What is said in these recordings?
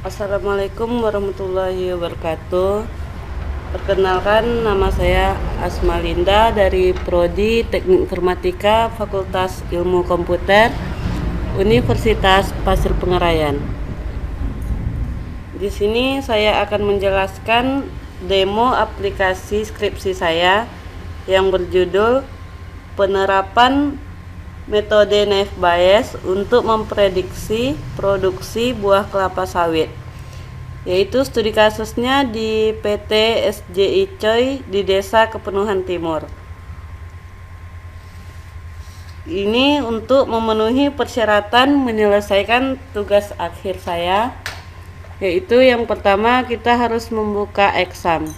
Assalamualaikum warahmatullahi wabarakatuh. Perkenalkan, nama saya Asma Linda dari Prodi Teknik Informatika Fakultas Ilmu Komputer Universitas Pasir Pengarayan. Di sini saya akan menjelaskan demo aplikasi skripsi saya yang berjudul Penerapan Metode Naive Bayes untuk memprediksi produksi buah kelapa sawit, yaitu studi kasusnya di PT SJI Choi di Desa Kepenuhan Timur. Ini untuk memenuhi persyaratan menyelesaikan tugas akhir saya, yaitu yang pertama kita harus membuka exam.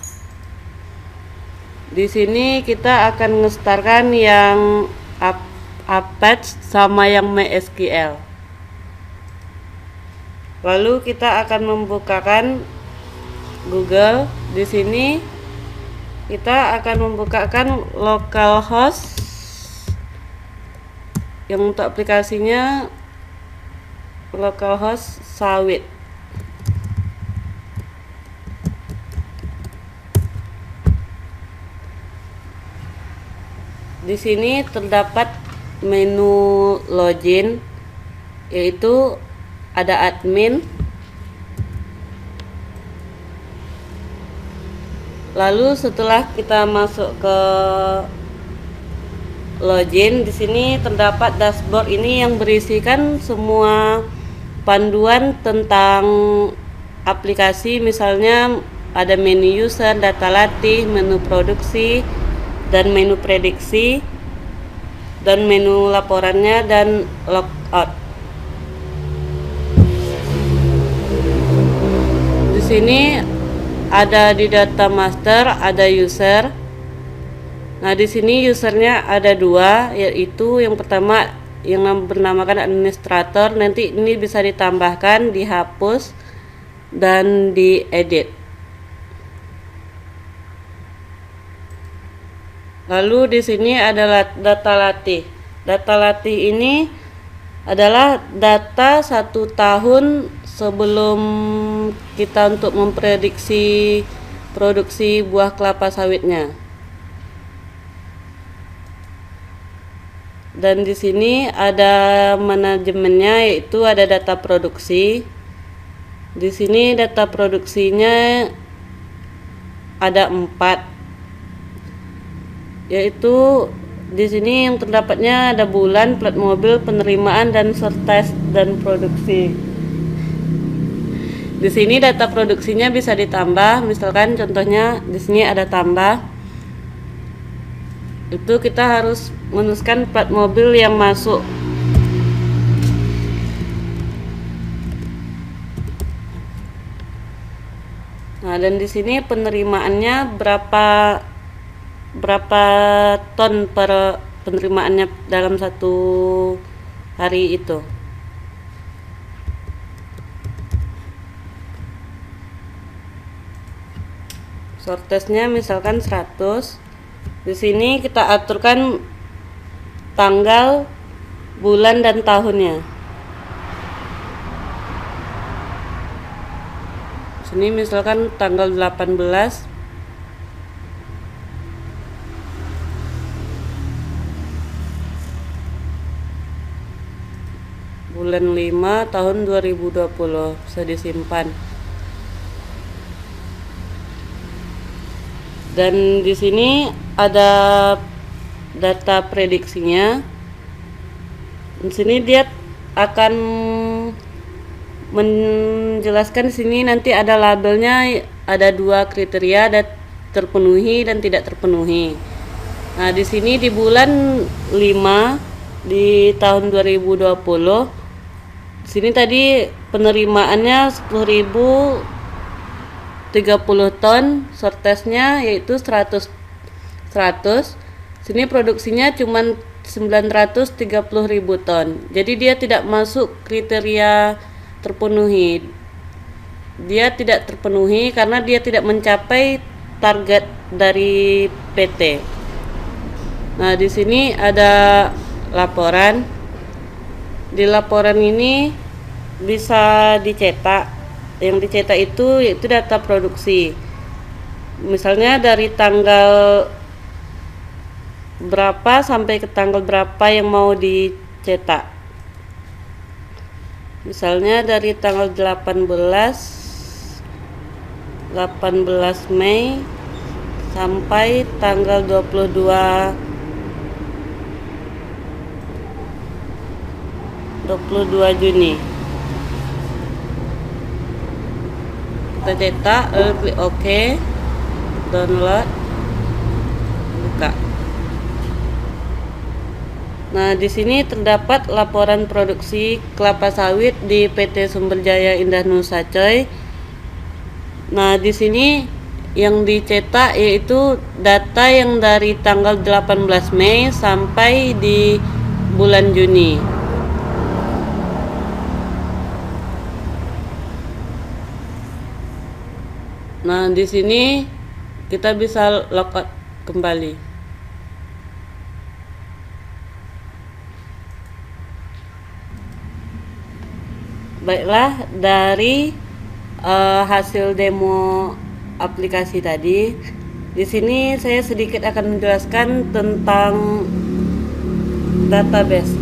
Di sini kita akan ngestarkan yang Apache sama yang MySQL. Lalu kita akan membukakan Google. Di sini kita akan membukakan localhost yang untuk aplikasinya localhost sawit. Di sini terdapat menu login, yaitu ada admin. Lalu setelah kita masuk ke login, di sini terdapat dashboard ini yang berisikan semua panduan tentang aplikasi, misalnya ada menu user, data latih, menu produksi, dan menu prediksi, dan menu laporannya, dan logout. Di sini ada di data master, ada user. Nah, di sini usernya ada dua, yaitu yang pertama yang bernamakan administrator, nanti ini bisa ditambahkan, dihapus, dan diedit. Lalu di sini adalah data latih. Data latih ini adalah data 1 tahun sebelum kita untuk memprediksi produksi buah kelapa sawitnya. Dan di sini ada manajemennya, yaitu ada data produksi. Di sini data produksinya ada 4. Yaitu di sini yang terdapatnya ada bulan, plat mobil, penerimaan, dan surtes dan produksi. Di sini data produksinya bisa ditambah, misalkan contohnya di sini ada tambah. Itu kita harus menuliskan plat mobil yang masuk. Nah, dan di sini penerimaannya berapa ton per penerimaannya dalam 1 hari itu. Sortesnya misalkan 100. Di sini kita aturkan tanggal, bulan, dan tahunnya. Sini misalkan tanggal 18 bulan 5 tahun 2020, bisa disimpan. Dan di sini ada data prediksinya. Di sini dia akan menjelaskan, di sini nanti ada labelnya, ada 2 kriteria, ada terpenuhi dan tidak terpenuhi. Nah, di sini di bulan 5 di tahun 2020, di sini tadi penerimaannya 10.030 ton, sortesnya yaitu 100. Sini produksinya cuma 930.000 ton. Jadi dia tidak masuk kriteria terpenuhi. Dia tidak terpenuhi karena dia tidak mencapai target dari PT. Nah, di sini ada laporan. Di laporan ini bisa dicetak yang dicetak itu yaitu data produksi. Misalnya dari tanggal berapa sampai ke tanggal berapa yang mau dicetak. Misalnya dari tanggal 18 Mei sampai tanggal 22 Juni. Kita cetak, lalu klik OK, download, buka. Nah, di sini terdapat laporan produksi kelapa sawit di PT Sumber Jaya Indah Nusa Coy. Nah, di sini yang dicetak yaitu data yang dari tanggal 18 Mei sampai di bulan Juni. Nah, di sini kita bisa logout kembali. Baiklah, dari hasil demo aplikasi tadi, di sini saya sedikit akan menjelaskan tentang database.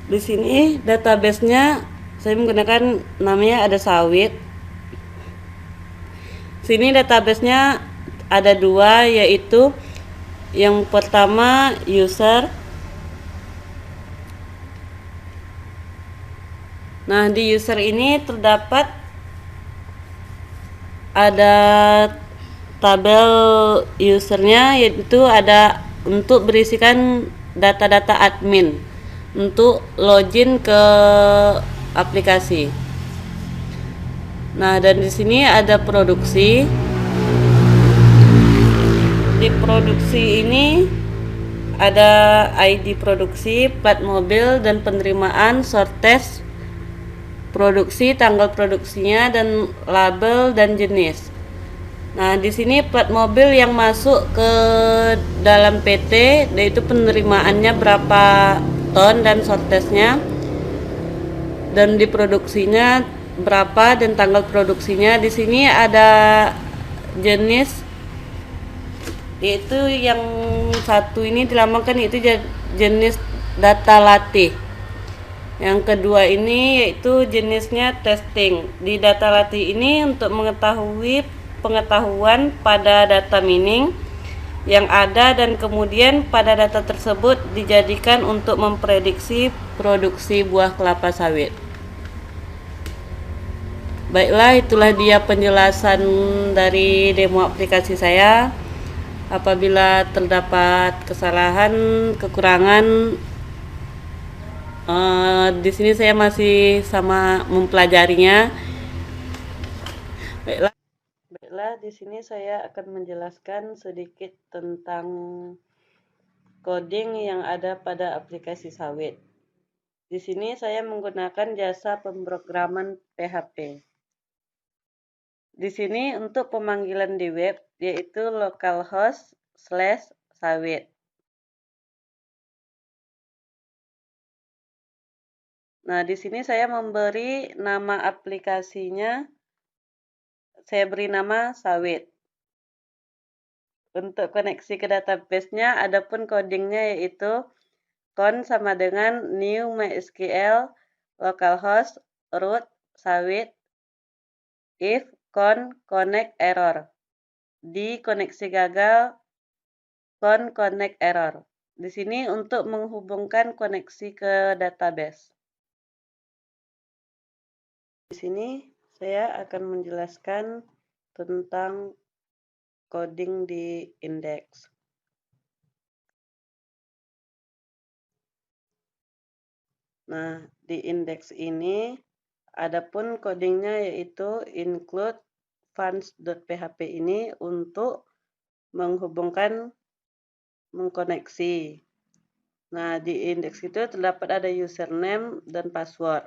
Di sini database-nya saya menggunakan namanya ada sawit. Sini database-nya ada dua, yaitu yang pertama user. Nah, di user ini terdapat ada tabel usernya, yaitu ada untuk berisikan data-data admin untuk login ke aplikasi. Nah, dan di sini ada produksi. Di produksi ini ada ID produksi, plat mobil, dan penerimaan, shortage produksi, tanggal produksinya, dan label dan jenis. Nah, di sini plat mobil yang masuk ke dalam PT, yaitu penerimaannya berapa ton dan shortage-nya, dan diproduksinya berapa dan tanggal produksinya. Di sini ada jenis, yaitu yang satu ini dilambangkan yaitu jenis data latih. Yang kedua ini yaitu jenisnya testing. Di data latih ini untuk mengetahui pengetahuan pada data mining yang ada, dan kemudian pada data tersebut dijadikan untuk memprediksi produksi buah kelapa sawit. Baiklah, itulah dia penjelasan dari demo aplikasi saya. Apabila terdapat kesalahan, kekurangan, di sini saya masih sama mempelajarinya. Baiklah, di sini saya akan menjelaskan sedikit tentang coding yang ada pada aplikasi sawit. Di sini saya menggunakan jasa pemrograman PHP. Di sini untuk pemanggilan di web yaitu localhost/sawit. Nah, di sini saya memberi nama aplikasinya, saya beri nama sawit. Untuk koneksi ke database-nya, adapun codingnya yaitu con sama dengan new mysql localhost root sawit if con connect error. Di koneksi gagal con connect error. Di sini untuk menghubungkan koneksi ke database. Di sini saya akan menjelaskan tentang coding di index. Nah, di index ini adapun codingnya yaitu include funds.php ini untuk menghubungkan, mengkoneksi. Nah, di index itu terdapat ada username dan password.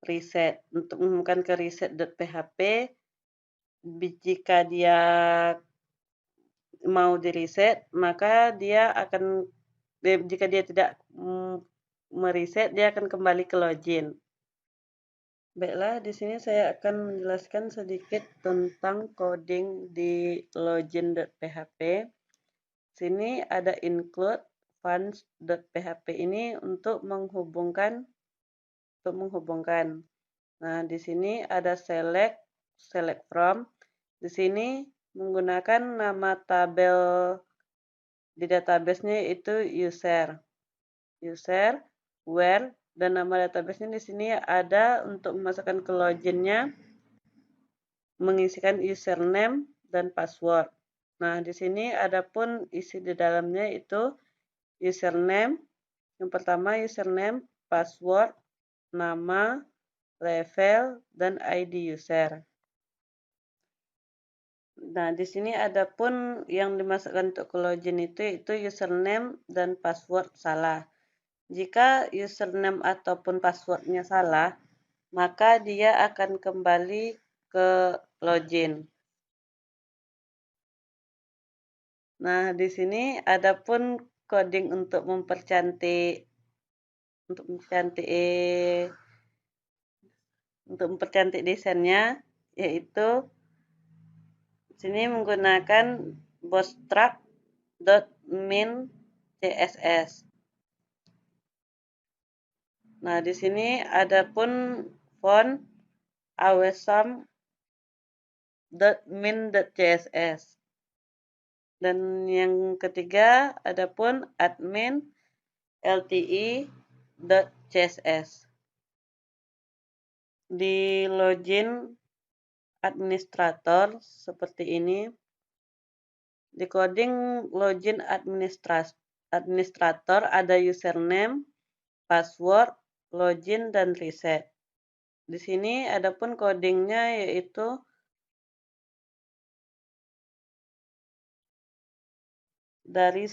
Reset, untuk menghubungkan ke reset.php, jika dia mau di-reset, maka dia akan jika dia tidak mereset, dia akan kembali ke login. Baiklah, di sini saya akan menjelaskan sedikit tentang coding di login.php. Sini ada include funds.php ini untuk menghubungkan. Nah, di sini ada select from. Di sini menggunakan nama tabel di database-nya itu user, where, dan nama database-nya di sini ada untuk memasukkan ke login-nya, mengisikan username dan password. Nah, di sini ada pun isi di dalamnya itu username. Yang pertama username, password, nama, level, dan ID user. Nah, di sini ada pun yang dimasukkan untuk ke login itu username dan password salah. Jika username ataupun passwordnya salah, maka dia akan kembali ke login. Nah, di sini ada pun coding untuk mempercantik desainnya, yaitu sini menggunakan bootstrap.min CSS. Nah, di sini ada pun font awesome.min.css. Dan yang ketiga ada pun admin lte.css. Di login administrator seperti ini. Di coding login administrator ada username, password, login, dan reset. Di sini ada pun codingnya yaitu dari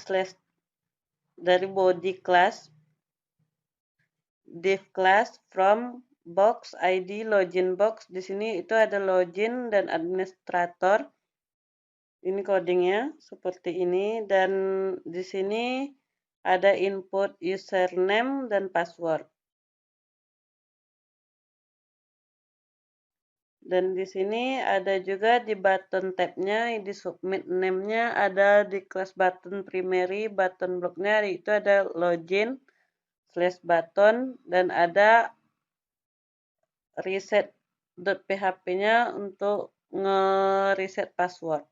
body class, div class, from, box, id, login box. Di sini itu ada login dan administrator. Ini codingnya seperti ini, dan di sini ada input username dan password. Dan di sini ada juga di button tab-nya, di submit name-nya ada di kelas button primary, button block-nya itu ada login /button, dan ada reset.php-nya untuk nge-reset password.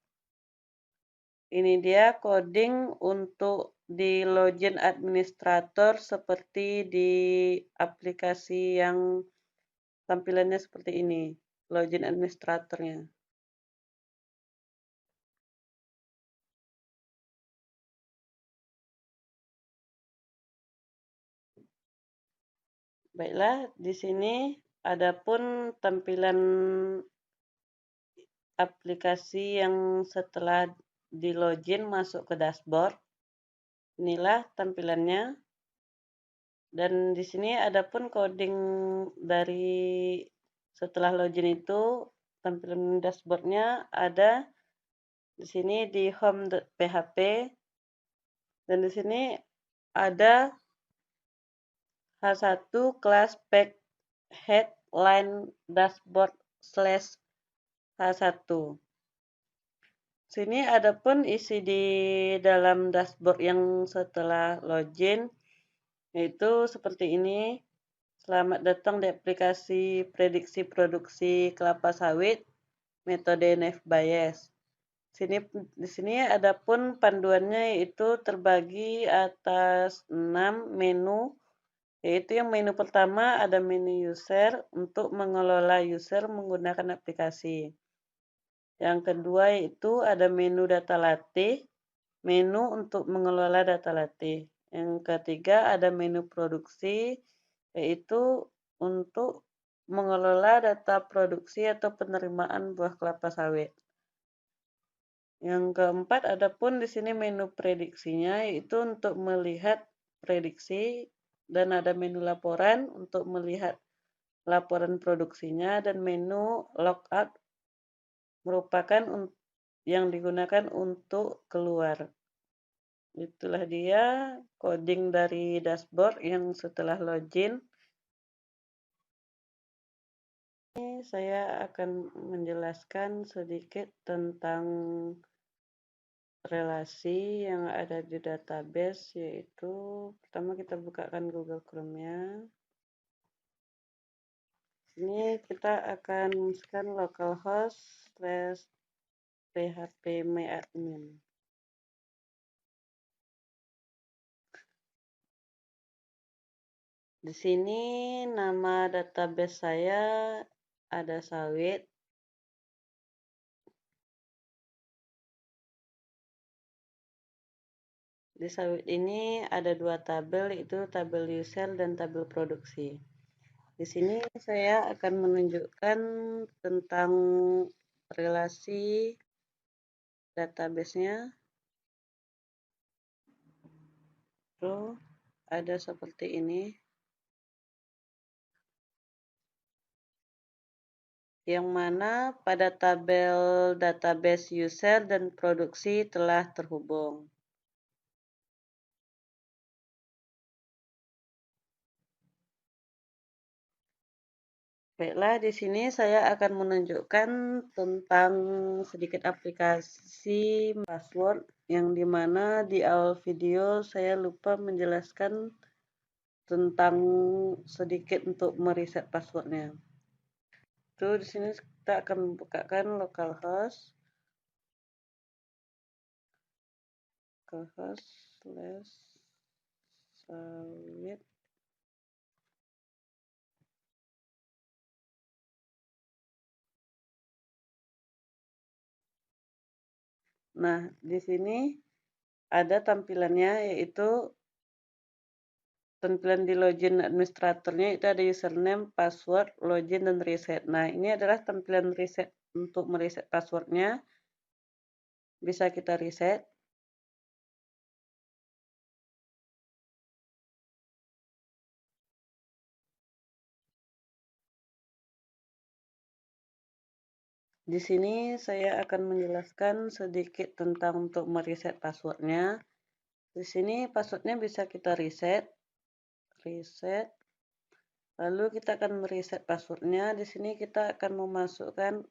Ini dia coding untuk di login administrator seperti di aplikasi yang tampilannya seperti ini, login administratornya. Baiklah, di sini ada pun tampilan aplikasi yang setelah di login masuk ke dashboard. Inilah tampilannya. Dan di sini ada pun coding dari setelah login itu, tampilan dashboardnya ada di sini di home.php, dan di sini ada H1 class pack headline dashboard /H1. Sini ada pun isi di dalam dashboard yang setelah login, yaitu seperti ini. Selamat datang di aplikasi prediksi produksi kelapa sawit metode Nef-Bayes. Di sini ada pun panduannya, yaitu terbagi atas 6 menu, yaitu yang menu pertama ada menu user untuk mengelola user menggunakan aplikasi. Yang kedua yaitu ada menu data latih, menu untuk mengelola data latih. Yang ketiga ada menu produksi, yaitu untuk mengelola data produksi atau penerimaan buah kelapa sawit. Yang keempat ada pun di sini menu prediksinya, yaitu untuk melihat prediksi, dan ada menu laporan untuk melihat laporan produksinya, dan menu logout merupakan yang digunakan untuk keluar. Itulah dia coding dari dashboard yang setelah login. Ini saya akan menjelaskan sedikit tentang relasi yang ada di database, yaitu pertama kita bukakan Google Chrome-nya. Ini kita akan masukkan localhost/phpMyAdmin. Di sini nama database saya ada sawit. Di sawit ini ada dua tabel, yaitu tabel user dan tabel produksi. Di sini saya akan menunjukkan tentang relasi database-nya. Tuh, ada seperti ini. Yang mana pada tabel database user dan produksi telah terhubung. Baiklah, di sini saya akan menunjukkan tentang sedikit aplikasi password yang dimana di awal video saya lupa menjelaskan tentang sedikit untuk mereset passwordnya. Tuh, di sini kita akan membukakan localhost /sawit. Nah, di sini ada tampilannya, yaitu tampilan di login administratornya itu ada username, password, login, dan reset. Nah, ini adalah tampilan reset untuk mereset passwordnya. Bisa kita reset. Di sini saya akan menjelaskan sedikit tentang untuk mereset passwordnya. Di sini passwordnya bisa kita reset. Lalu kita akan mereset passwordnya. Di sini kita akan memasukkan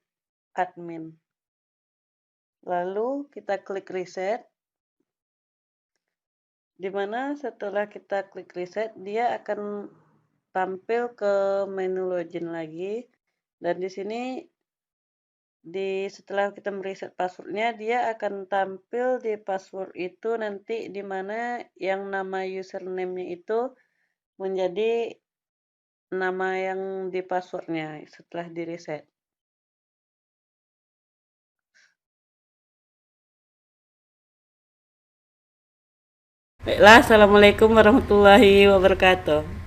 admin. Lalu kita klik reset. Dimana setelah kita klik reset, dia akan tampil ke menu login lagi. Dan di sini setelah kita mereset passwordnya, dia akan tampil di password itu nanti di mana yang nama username-nya itu menjadi nama yang di passwordnya setelah di reset. Baiklah, assalamualaikum warahmatullahi wabarakatuh.